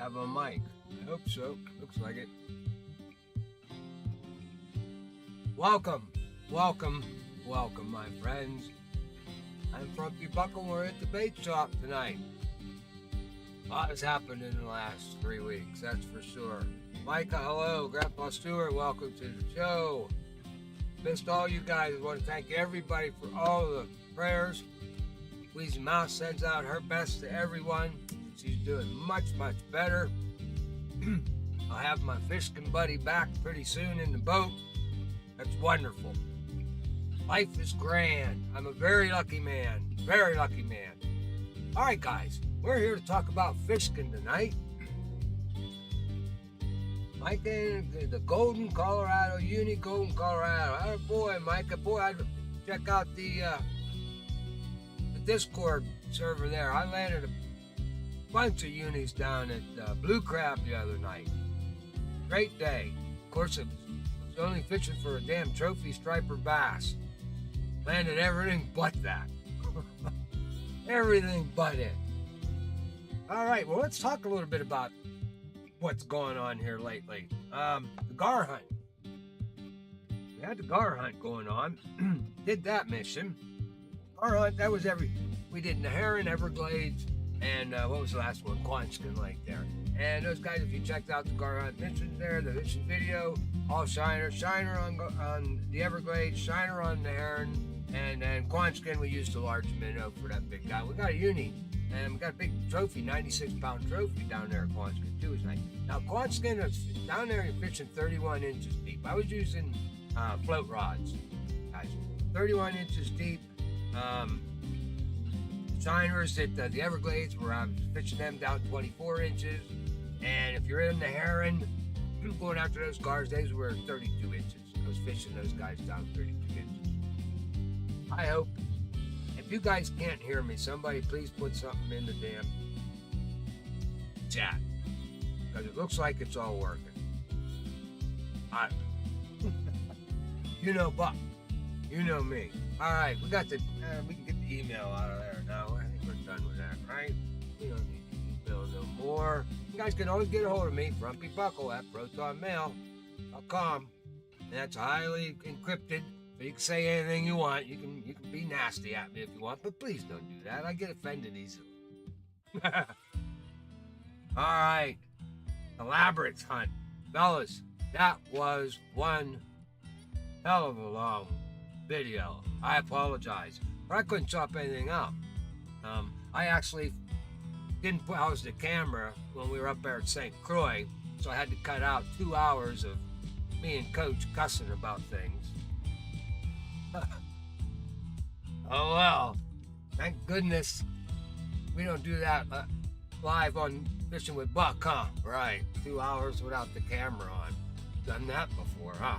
have a mic. I hope so. Looks like it. Welcome, welcome, welcome, my friends. I'm Frumpy Buckle. We're at the bait shop tonight. A lot has happened in the last 3 weeks, that's for sure. Micah, hello. Grandpa Stewart, welcome to the show. Missed all you guys. I want to thank everybody for all the prayers. Wheezy Mouse sends out her best to everyone. She's doing much, much better. I'll have my fishing buddy back pretty soon in the boat. That's wonderful. Life is grand. I'm a very lucky man. Very lucky man. All right, guys. We're here to talk about fishing tonight. Micah, the Golden, Colorado, Uni Golden, Colorado. Oh boy, Micah. Boy, I'd check out the Discord server there. I landed a bunch of unis down at Blue Crab the other night. Great day. Of course, it was only fishing for a damn trophy striper bass. Landed everything but that. Everything but it. All right, well, let's talk a little bit about what's going on here lately. The gar hunt. We had the gar hunt going on. Did that mission. Gar hunt, that was we did Naharan, Everglades, and what was the last one? Quanskin Lake there. And those guys, if you checked out the gar hunt missions there, the mission video, all shiner on the Everglades, shiner on Naharan, and then Quanskin, we used a large minnow for that big guy. We got a uni, and we got a big trophy, 96-pound trophy down there at Quanskin too. Now Quanskin is down there, you're fishing 31 inches deep. I was using float rods, guys, 31 inches deep. Shiners at the Everglades, where I was fishing them down 24 inches. And if you're in the Heron, going after those gars, those were 32 inches. I was fishing those guys down 32 inches. I hope, if you guys can't hear me, somebody please put something in the damn chat. Because it looks like it's all working. You know Buck. You know me. All right, we got we can get the email out of there now. I think we're done with that, right? We don't need the email no more. You guys can always get a hold of me, frumpybuckle at protonmail.com. And that's highly encrypted, so you can say anything you want. You can be nasty at me if you want, but please don't do that. I get offended easily. All right, the Labrax hunt, fellas. That was one hell of a long video. I apologize, but I couldn't chop anything out. I actually didn't house the camera when we were up there at St. Croix, so I had to cut out 2 hours of me and Coach cussing about things. Oh well, thank goodness we don't do that live on Fishing with Buck, huh? Right, 2 hours without the camera on. Done that before, huh?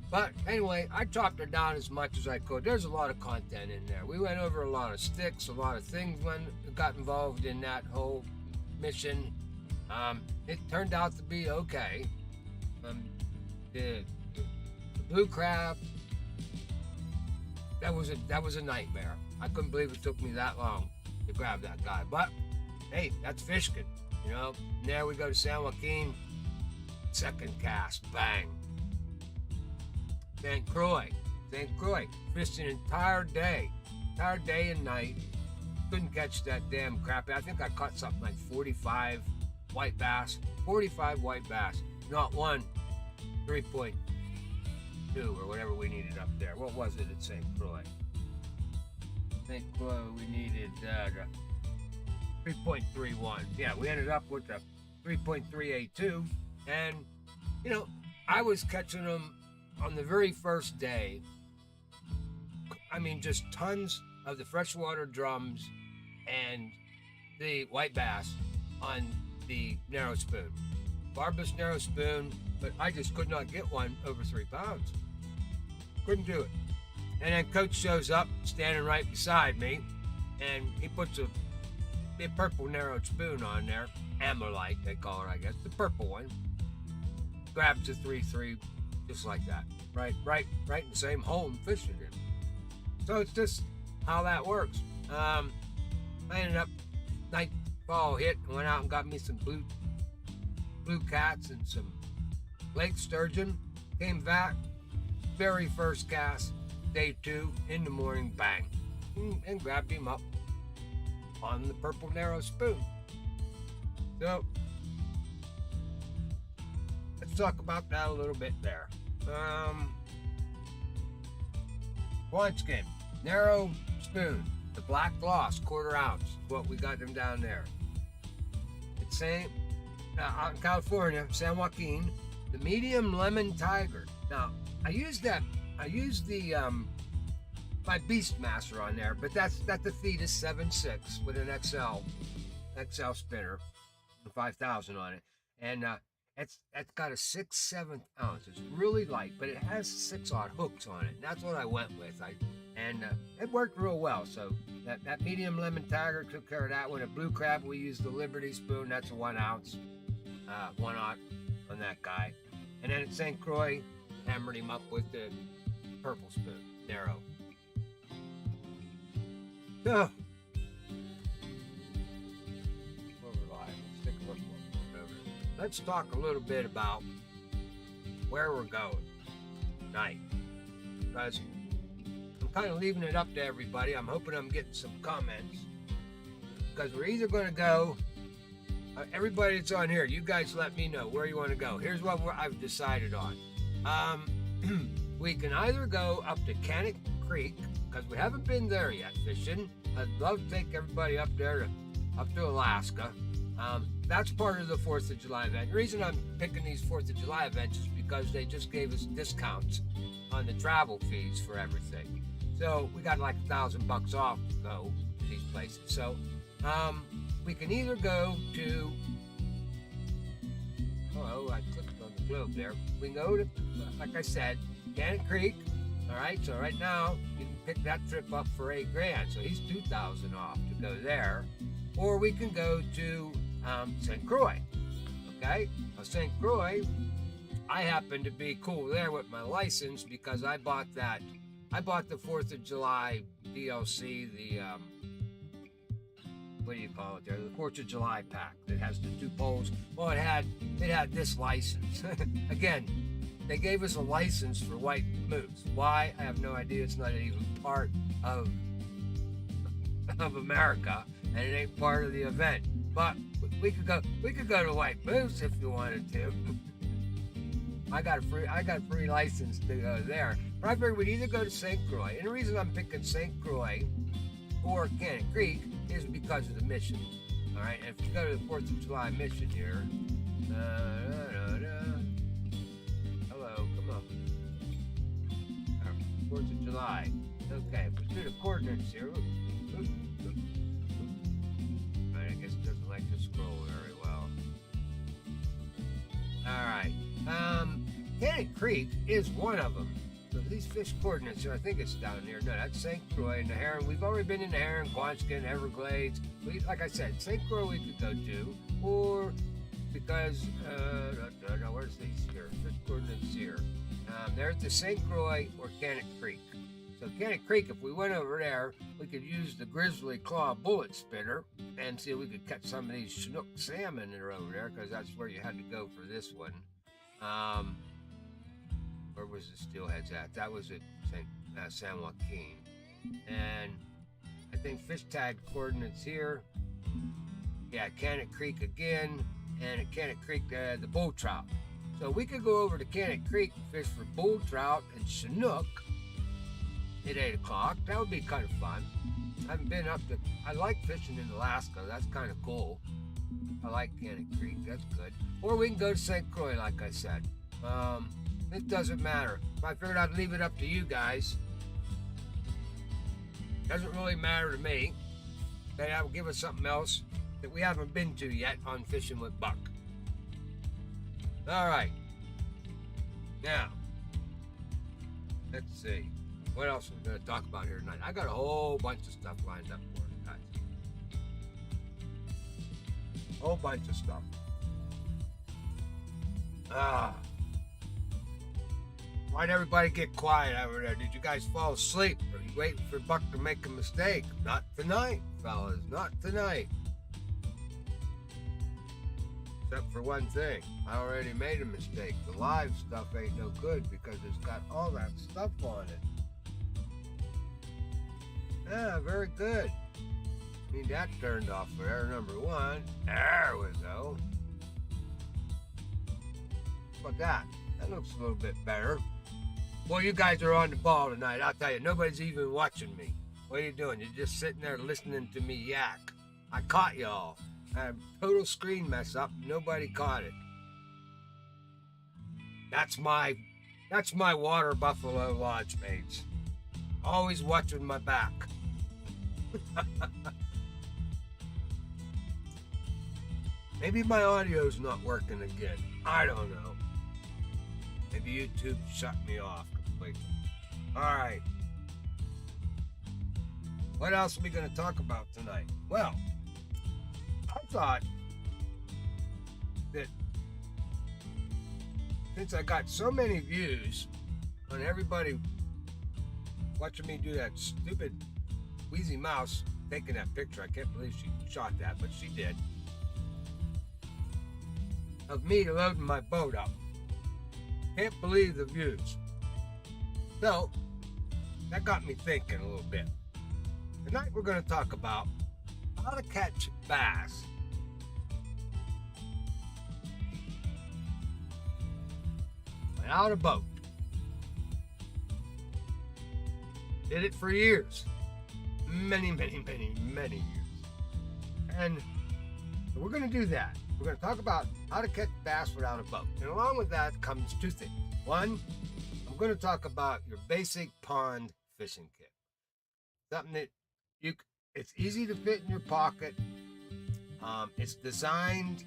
But anyway, I chopped it down as much as I could. There's a lot of content in there. We went over a lot of sticks, a lot of things when got involved in that whole mission. It turned out to be okay. The blue crab, that was a nightmare. I couldn't believe it took me that long to grab that guy. But hey, that's fishing, you know. And there we go to San Joaquin. Second cast, bang. St. Croix, fished an entire day and night. Couldn't catch that damn crappie. I think I caught something like 45 white bass, not one 3.2 or whatever we needed up there. What was it at St. Croix? St. Croix, we needed 3.31. Yeah, we ended up with a 3.382, and you know, I was catching them on the very first day. I mean, just tons of the freshwater drums and the white bass on the narrow spoon. Barbless narrow spoon, but I just could not get one over 3 pounds. Couldn't do it. And then Coach shows up, standing right beside me, and he puts a purple narrow spoon on there, Amolite they call it, I guess, the purple one. Grabs the 3.3 just like that, right in the same hole and fished it in. So it's just how that works. I ended up nightfall hit, and went out and got me some blue cats and some lake sturgeon. Came back, very first cast, day 2, in the morning, bang, and grabbed him up on the purple narrow spoon. So let's talk about that a little bit there. Squanskin, narrow spoon, the black gloss, 1/4 ounce, is what we got them down there. It's same out in California, San Joaquin, the medium lemon tiger. Now I used the my Beastmaster on there, but that's the Thetis 7.6 with an XL spinner, 5,000 on it, and it's got a 6/7 ounce. It's really light, but it has 6/0 hooks on it. And that's what I went with. It worked real well. So that medium lemon tiger took care of that one. A blue crab, we used the Liberty spoon. That's a 1 ounce, 1/0 on that guy. And then at St. Croix, hammered him up with the purple spoon, narrow. So, let's talk a little bit about where we're going tonight, because I'm kind of leaving it up to everybody. I'm hoping I'm getting some comments, because we're either going to go, everybody that's on here, you guys let me know where you want to go. Here's what I've decided on. We can either go up to Cannock Creek, because we haven't been there yet fishing. I'd love to take everybody up there, up to Alaska. That's part of the 4th of July event. The reason I'm picking these 4th of July events is because they just gave us discounts on the travel fees for everything. So we got like $1,000 off to go to these places. So we can either go to, I clicked on the globe there. We can go to, like I said, Cannock Creek. All right, so right now you can pick that trip up for $8,000. So he's $2,000 off to go there. Or we can go to St. Croix. Okay, now St. Croix, I happen to be cool there with my license because I bought the 4th of July DLC, the what do you call it there? The 4th of July pack that has the 2 poles. Well, it had this license. Again, they gave us a license for white moose. Why? I have no idea. It's not even part of America, and it ain't part of the event. But we could go to White Moose if you wanted to. I got free license to go there. But I figured we'd either go to St. Croix, and the reason I'm picking St. Croix or Cannock Creek is because of the mission. All right, and if you go to the 4th of July mission here, hello, come on, 4th of July. Okay, let's do the coordinates here. I guess it doesn't like to scroll very well. Alright. Cannock Creek is one of them. So these fish coordinates here, I think it's down there. No, that's St. Croix and the Heron. We've already been in the Heron, Squanskin, Everglades. Like I said, St. Croix we could go to. Or because, no, where's these here? Fish coordinates here. There's the St. Croix or Cannock Creek. So Cannock Creek, if we went over there, we could use the Grizzly Claw bullet spinner and see if we could catch some of these Chinook salmon that are over there, because that's where you had to go for this one. Where was the steelheads at? That was at San Joaquin. And I think fish tag coordinates here. Yeah, Cannock Creek again, and at Cannock Creek, the bull trout. So we could go over to Cannock Creek and fish for bull trout and Chinook at 8 o'clock. That would be kind of fun. I haven't been up to, I like fishing in Alaska. That's kind of cool. I like Cannock Creek. That's good. Or we can go to St. Croix, like I said. It doesn't matter. I figured I'd leave it up to you guys. Doesn't really matter to me. Maybe I will give us something else that we haven't been to yet on Fishing with Buck. All right. Now, let's see. What else are we going to talk about here tonight? I got a whole bunch of stuff lined up for you guys. Whole bunch of stuff. Why'd everybody get quiet over there? Did you guys fall asleep? Are you waiting for Buck to make a mistake? Not tonight, fellas. Not tonight. except for one thing. I already made a mistake. The live stuff ain't no good because it's got all that stuff on it. Yeah, very good. Need that turned off for error number 1. There we go. How about that? That looks a little bit better. Well, you guys are on the ball tonight. I'll tell you, nobody's even watching me. What are you doing? You're just sitting there listening to me yak. I caught y'all. I had a total screen mess up. Nobody caught it. That's my water buffalo lodge mates. Always watching my back. Maybe my audio's not working again. I don't know. Maybe YouTube shut me off completely. All right. What else are we going to talk about tonight? Well, I thought that since I got so many views on everybody watching me do that stupid Wheezy Mouse taking that picture, I can't believe she shot that, but she did, of me loading my boat up. Can't believe the views. So, that got me thinking a little bit. Tonight we're going to talk about how to catch bass without a boat. Did it for years. Many years. And we're going to do that. We're going to talk about how to catch bass without a boat. And along with that comes two things. One, I'm going to talk about your basic pond fishing kit. Something that it's easy to fit in your pocket. It's designed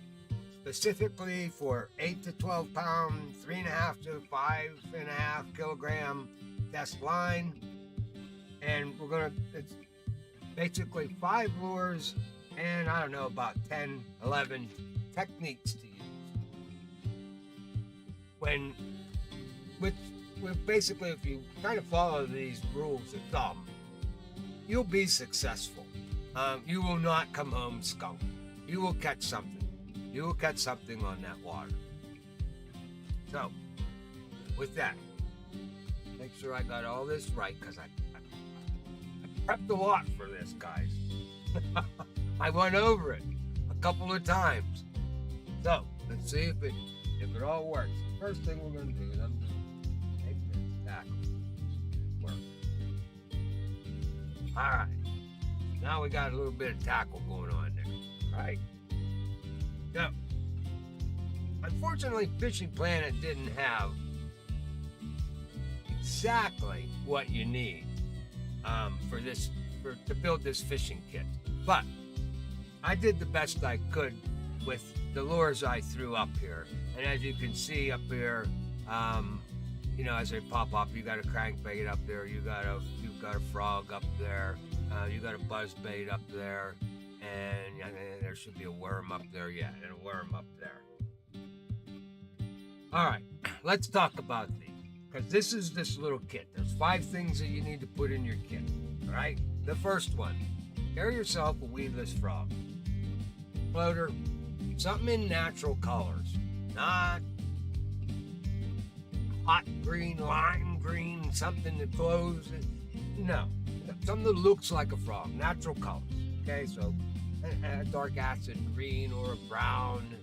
specifically for 8 to 12 pound, 3.5 to 5.5 kilogram test line. And it's basically 5 lures and I don't know, about 10, 11 techniques to use. Basically, if you kind of follow these rules of thumb, you'll be successful. You will not come home skunked. You will catch something. You will catch something on that water. So, with that, make sure I got all this right, because I prepped a lot for this, guys. I went over it a couple of times. So, let's see if it all works. The first thing we're going to do is I'm going to take this tackle. Work. All right. Now we got a little bit of tackle going on there. All right. Now, unfortunately, Fishing Planet didn't have exactly what you need to build this fishing kit. But I did the best I could with the lures I threw up here. And as you can see up here, as they pop up, you got a crankbait up there, you've got a frog up there, you got a buzz bait up there, and there should be a worm up there, and a worm up there. All right, let's talk about these, because this is this little kit. There's 5 things that you need to put in your kit. All right, the first one, carry yourself a weedless frog, floater, something in natural colors, not hot green, lime green, something that glows. No, something that looks like a frog, natural colors. Okay, so a dark acid green or a brown.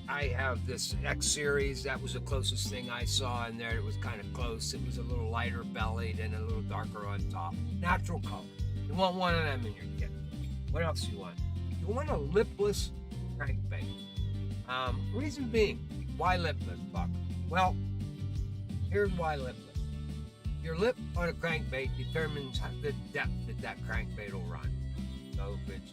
I have this X series. That was the closest thing I saw in there. It was kind of close. It was a little lighter bellied and a little darker on top. Natural color. You want one of them in your kit. What else you want? You want a lipless crankbait. Reason being, why lipless, Buck? Well, here's why lipless. Your lip on a crankbait determines the depth that crankbait will run. So if it's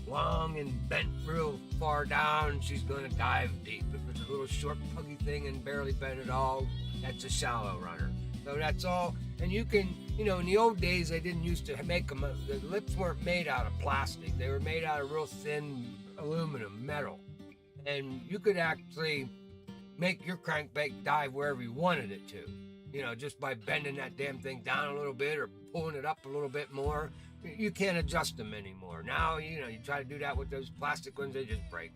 long and bent real far down, she's going to dive deep. If it's a little short, puggy thing and barely bent at all, that's a shallow runner. So that's all. And you can, in the old days, they didn't used to make them. The lips weren't made out of plastic. They were made out of real thin aluminum, metal. And you could actually make your crankbait dive wherever you wanted it to. Just by bending that damn thing down a little bit or pulling it up a little bit more. You can't adjust them anymore. Now, you try to do that with those plastic ones, they just break.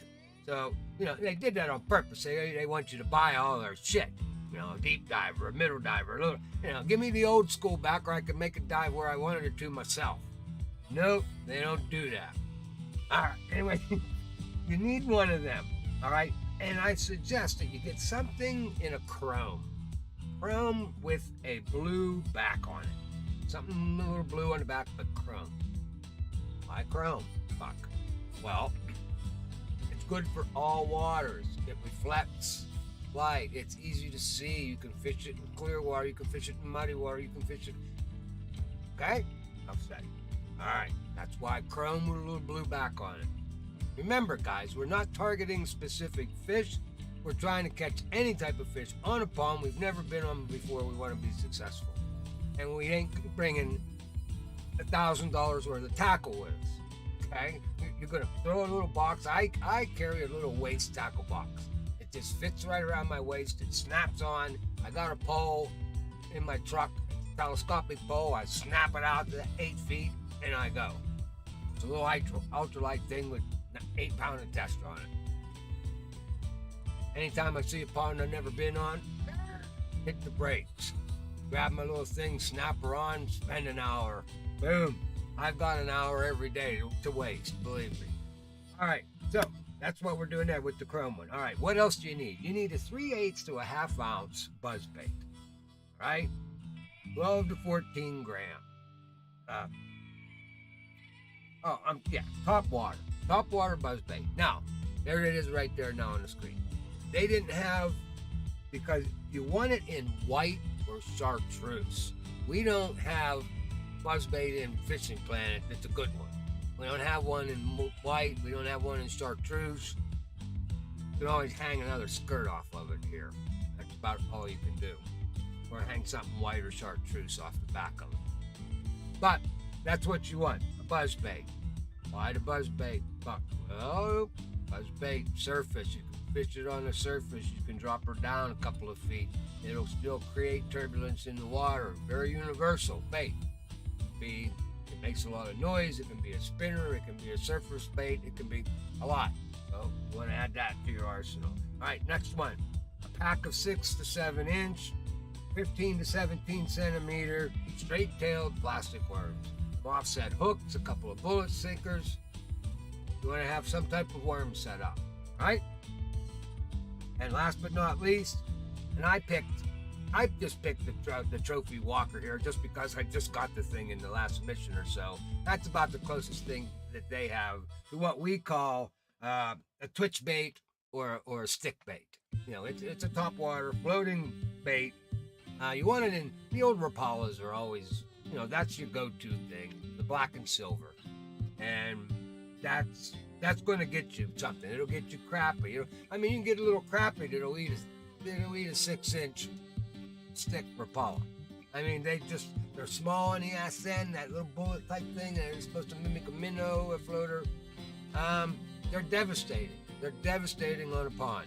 So, they did that on purpose. They want you to buy all their shit. A deep diver, a middle diver, a little, give me the old school back where I could make a dive where I wanted it to myself. Nope, they don't do that. All right, anyway, you need one of them, all right? And I suggest that you get something in a chrome with a blue back on it. Something a little blue on the back, but chrome. Why chrome? Fuck. Well, it's good for all waters. It reflects light. It's easy to see. You can fish it in clear water. You can fish it in muddy water. You can fish it. Okay? Enough said. All right. That's why chrome with a little blue back on it. Remember, guys, we're not targeting specific fish. We're trying to catch any type of fish on a pond we've never been on before. We want to be successful. And we ain't bringing $1,000 worth of tackle with us. Okay? You're going to throw a little box. I carry a little waist tackle box. It just fits right around my waist. It snaps on. I got a pole in my truck, telescopic pole. I snap it out to 8 feet and I go. It's a little ultralight thing with 8-pound tester on it. Anytime I see a pond I've never been on, hit the brakes. Grab my little thing, snap her on, spend an hour. Boom. I've got an hour every day to waste, believe me. All right, so that's what we're doing there with the chrome one. All right, what else do you need? You need a 3/8 to a 1/2 ounce buzz bait, right? 12 to 14 gram. Top water buzz bait. Now, there it is right there now on the screen. They didn't have, because you want it in white or chartreuse. We don't have buzzbait in Fishing Planet that's a good one. We don't have one in white. We don't have one in chartreuse. You can always hang another skirt off of it here. That's about all you can do. Or hang something white or chartreuse off the back of it. But that's what you want, a buzzbait. Why the buzzbait? Well, buzzbait, surface. You can fish it on the surface. You can drop her down a couple of feet. It'll still create turbulence in the water. Very universal bait. It makes a lot of noise. It can be a spinner. It can be a surface bait. It can be a lot. So you want to add that to your arsenal. All right, next one. A pack of 6 to 7 inch, 15 to 17 centimeter, straight-tailed plastic worms. Offset hooks, a couple of bullet sinkers. You want to have some type of worm set up, right? And last but not least, and I just picked the trophy walker here just because I just got the thing in the last mission or so. That's about the closest thing that they have to what we call a twitch bait or a stick bait. It's a top water floating bait. You want it in, the old Rapalas are always, that's your go-to thing, the black and silver. And that's going to get you something. It'll get you crappie. You can get a little crappie that'll eat a 6-inch stick Rapala. They're small on the ass end, that little bullet type thing that is supposed to mimic a minnow, a floater. They're devastating. They're devastating on a pond.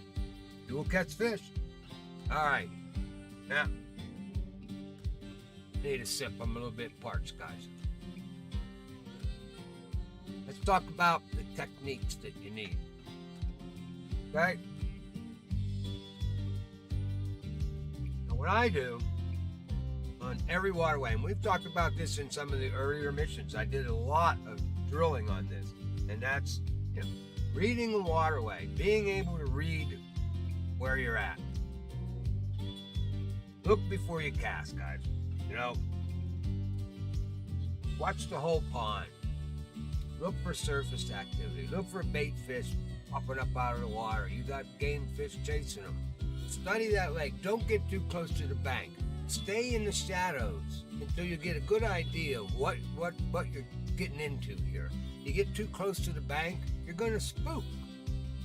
You will catch fish. All right. Now, need a sip. I'm a little bit parched, guys. Let's talk about the techniques that you need. Okay? Now, what I do on every waterway, and we've talked about this in some of the earlier missions. I did a lot of drilling on this, and that's reading a waterway, being able to read where you're at. Look before you cast, guys. Watch the whole pond. Look for surface activity. Look for bait fish popping up out of the water. You got game fish chasing them. Study that lake. Don't get too close to the bank. Stay in the shadows until you get a good idea of what you're getting into here. You get too close to the bank, you're going to spook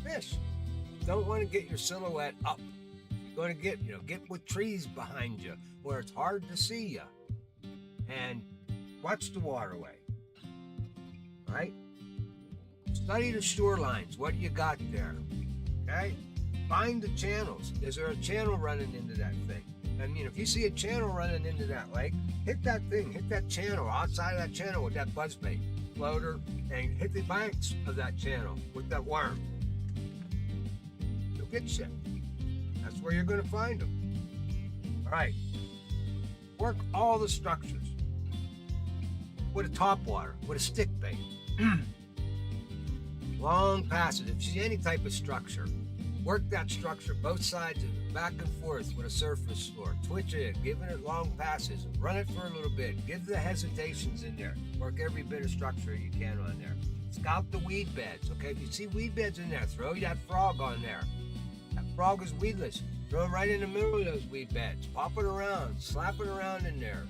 fish. You don't want to get your silhouette up. You're going to get with trees behind you where it's hard to see you. And watch the waterway. Right? Study the shorelines, what you got there. Okay? Find the channels. Is there a channel running into that thing? If you see a channel running into that lake, hit that thing, hit that channel, outside of that channel with that buzzbait floater, and hit the banks of that channel with that worm. skid ship. That's where you're going to find them. All right. Work all the structures with a topwater, with a stick bait. Long passes. If you see any type of structure, work that structure, both sides of it, back and forth with a surface lure. Twitch it, giving it long passes, run it for a little bit, give the hesitations in there. Work every bit of structure you can on there. Scout the weed beds, okay? If you see weed beds in there, throw that frog on there. That frog is weedless. Throw it right in the middle of those weed beds. Pop it around, slap it around in there.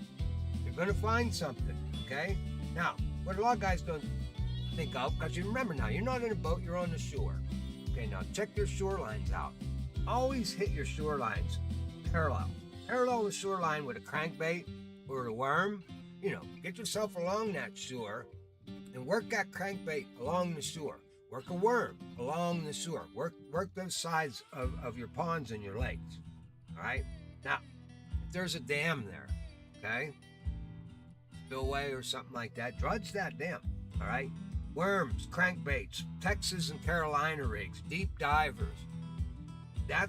You're gonna find something, okay? Now, what a lot of guys don't think of, because you remember now, you're not in a boat, you're on the shore. Okay, now check your shorelines out. Always hit your shorelines parallel. Parallel the shoreline with a crankbait or a worm. Get yourself along that shore and work that crankbait along the shore. Work a worm along the shore. Work those sides of your ponds and your lakes. All right? Now, if there's a dam there, okay, spillway or something like that, dredge that dam. All right? Worms, crankbaits, Texas and Carolina rigs, deep divers. A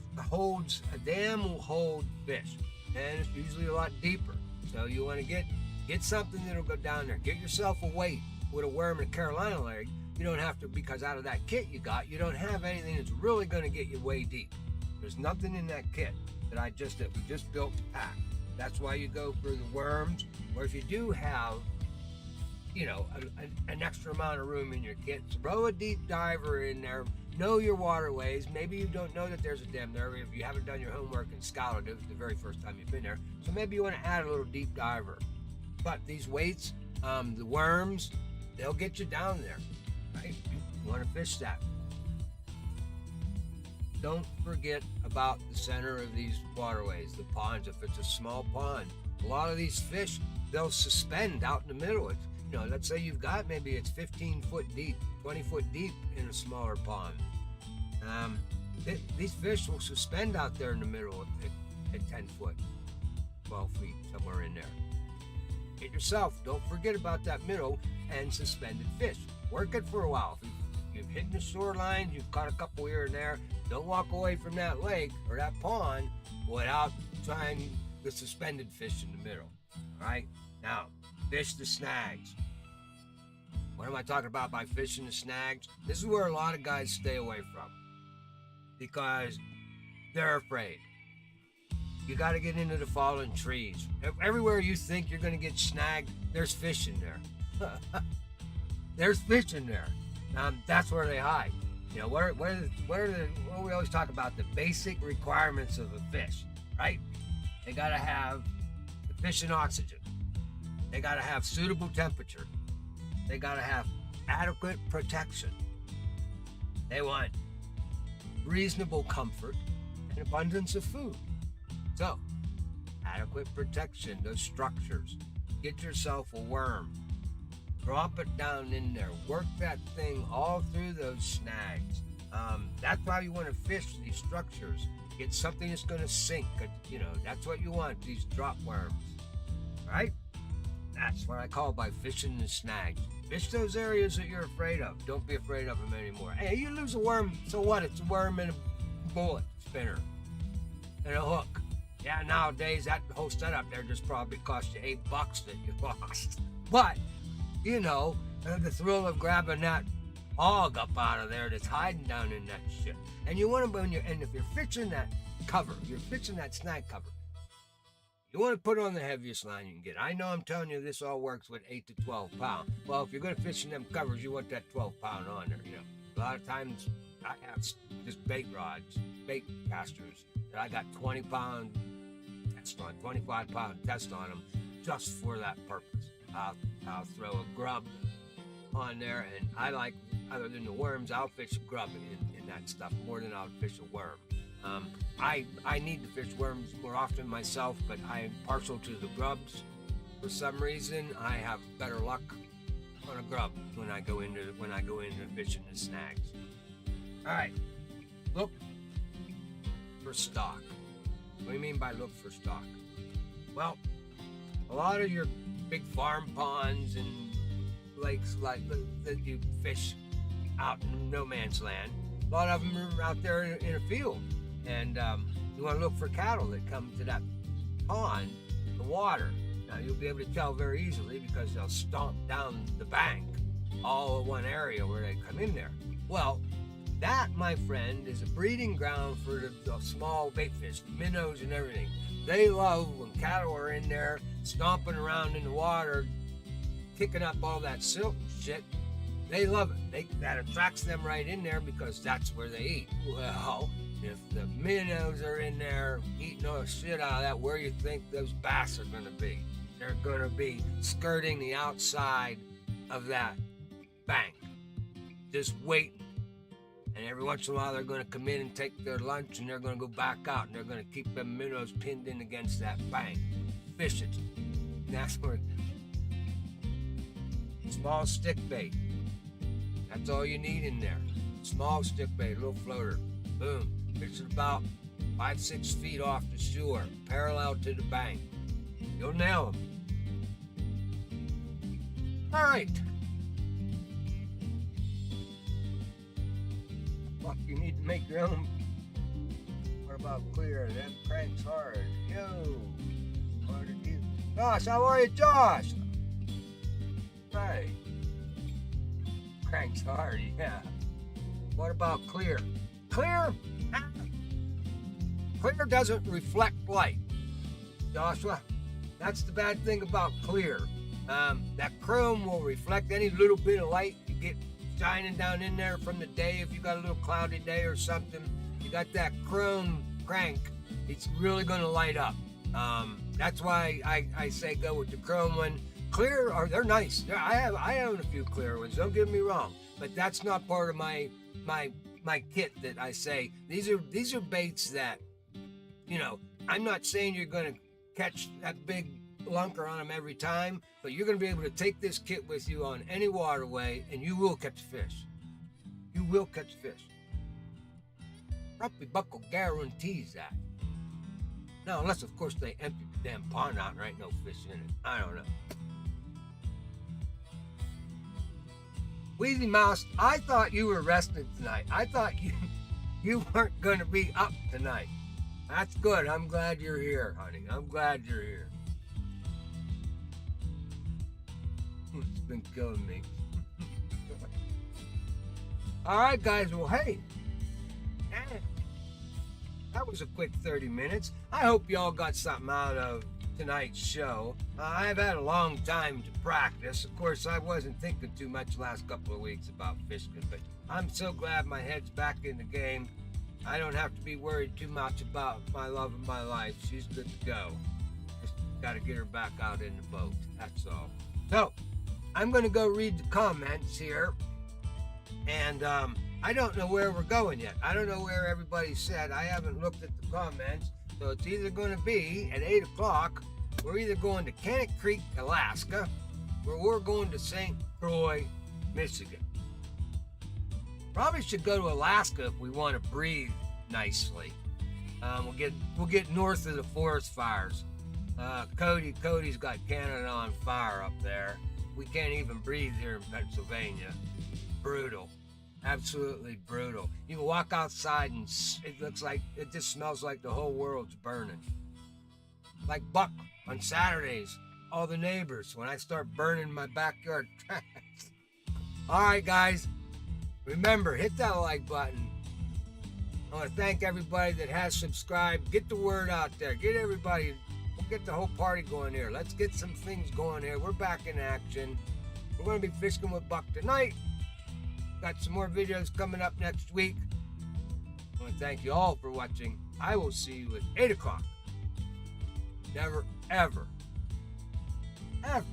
dam will hold fish, and it's usually a lot deeper. So you want to get something that'll go down there. Get yourself a weight with a worm and a Carolina rig. You don't have to, because out of that kit you don't have anything that's really going to get you way deep. There's nothing in that kit that we just built to pack. That's why you go for the worms, or if you do have an extra amount of room in your kit, throw a deep diver in there. Know your waterways. Maybe you don't know that there's a dam there if you haven't done your homework and scouted it the very first time you've been there. So maybe you want to add a little deep diver. But these weights, the worms, they'll get you down there, right? You want to fish that. Don't forget about the center of these waterways, the ponds. If it's a small pond, a lot of these fish, they'll suspend out in the middle. Let's say you've got, maybe it's 15 foot deep, 20 foot deep in a smaller pond. These fish will suspend out there in the middle at 10 foot, 12 feet, somewhere in there. Get yourself, don't forget about that middle and suspended fish. Work it for a while. If you've hit the shoreline, you've caught a couple here and there, don't walk away from that lake or that pond without trying the suspended fish in the middle. All right? Now, fish the snags. What am I talking about by fishing the snags? This is where a lot of guys stay away from, because they're afraid. You got to get into the fallen trees. Everywhere you think you're going to get snagged, there's fish in there. There's fish in there. That's where they hide. What we always talk about, the basic requirements of a fish, right? They got to have sufficient oxygen. They got to have suitable temperature. They got to have adequate protection. They want reasonable comfort and abundance of food. So, adequate protection, those structures. Get yourself a worm. Drop it down in there. Work that thing all through those snags. That's why you want to fish these structures. Get something that's going to sink. That's what you want, these drop worms. Right? That's what I call by fishing the snags. Fish those areas that you're afraid of. Don't be afraid of them anymore. Hey, you lose a worm, so what? It's a worm and a bullet spinner and a hook. Yeah, nowadays that whole setup there just probably cost you $8 that you lost. But, the thrill of grabbing that hog up out of there that's hiding down in that shit. And you want to, and if you're fishing that cover, you're fishing that snag cover, you want to put on the heaviest line you can get. I know I'm telling you this all works with 8 to 12 pound. Well, if you're going to fish in them covers, you want that 12 pound on there. A lot of times I have just bait rods, bait casters that I got 20 pound test on, 25 pound test on them just for that purpose. I'll throw a grub on there, and I like, other than the worms, I'll fish a grub in that stuff more than I'll fish a worm. I need to fish worms more often myself, but I'm partial to the grubs. For some reason, I have better luck on a grub when I go into fishing the snags. All right, look for stock. What do you mean by look for stock? Well, a lot of your big farm ponds and lakes like that you fish out in no man's land, lot of them are out there in a field, and you want to look for cattle that come to that pond, the water. Now you'll be able to tell very easily because they'll stomp down the bank, all in one area where they come in there. Well, that, my friend, is a breeding ground for the small bait fish, minnows and everything. They love when cattle are in there stomping around in the water, kicking up all that silt and shit. They love it. That attracts them right in there because that's where they eat. Well, if the minnows are in there eating all the shit out of that, where you think those bass are going to be? They're going to be skirting the outside of that bank, just waiting. And every once in a while, they're going to come in and take their lunch, and they're going to go back out, and they're going to keep them minnows pinned in against that bank. Fish it. And that's where small stick bait. That's all you need in there. Small stick bait, little floater. Boom. It's about 5-6 feet off the shore, parallel to the bank. You'll nail them. All right. Fuck, you need to make your own. What about clear? That cranks hard. Yo. What did you? Josh, how are you, Josh? Hey. Cranks hard, yeah. What about clear? Clear? Clear doesn't reflect light, Joshua. That's the bad thing about clear. That chrome will reflect any little bit of light you get shining down in there from the day. If you got a little cloudy day or something, you got that chrome crank, it's really going to light up. That's why I say go with the chrome one. Clear, they're nice. I own a few clear ones, don't get me wrong, but that's not part of my kit that I say. These are baits that, you know, I'm not saying you're going to catch that big lunker on them every time, but you're going to be able to take this kit with you on any waterway, and you will catch fish. You will catch fish. Frumpy Buckle guarantees that. Now, unless, of course, they empty the damn pond out and there ain't no fish in it. I don't know. Wheezy Mouse, I thought you were rested tonight. I thought you weren't going to be up tonight. That's good. I'm glad you're here, honey. I'm glad you're here. It's been killing me. All right, guys. Well, hey. That was a quick 30 minutes. I hope y'all got something out of tonight's show. I've had a long time to practice. Of course, I wasn't thinking too much the last couple of weeks about fishing, but I'm so glad my head's back in the game. I don't have to be worried too much about my love of my life. She's good to go. Just got to get her back out in the boat. That's all. So, I'm going to go read the comments here. And I don't know where we're going yet. I don't know where everybody said. I haven't looked at the comments. So it's either going to be at 8 o'clock, we're either going to Cannock Creek, Alaska, or we're going to St. Croix, Michigan. Probably should go to Alaska if we want to breathe nicely. We'll get north of the forest fires. Cody's got Canada on fire up there. We can't even breathe here in Pennsylvania. Brutal. Absolutely brutal. You can walk outside and it just smells like the whole world's burning. Like Buck on Saturdays, all the neighbors, when I start burning my backyard trash. All right, guys, remember, hit that like button. I want to thank everybody that has subscribed. Get the word out there. Get everybody, we'll get the whole party going here. Let's get some things going here. We're back in action. We're going to be fishing with Buck tonight. Got some more videos coming up next week. I want to thank you all for watching. I will see you at 8 o'clock. Never, ever, ever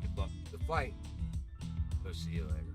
give up the fight. We'll see you later.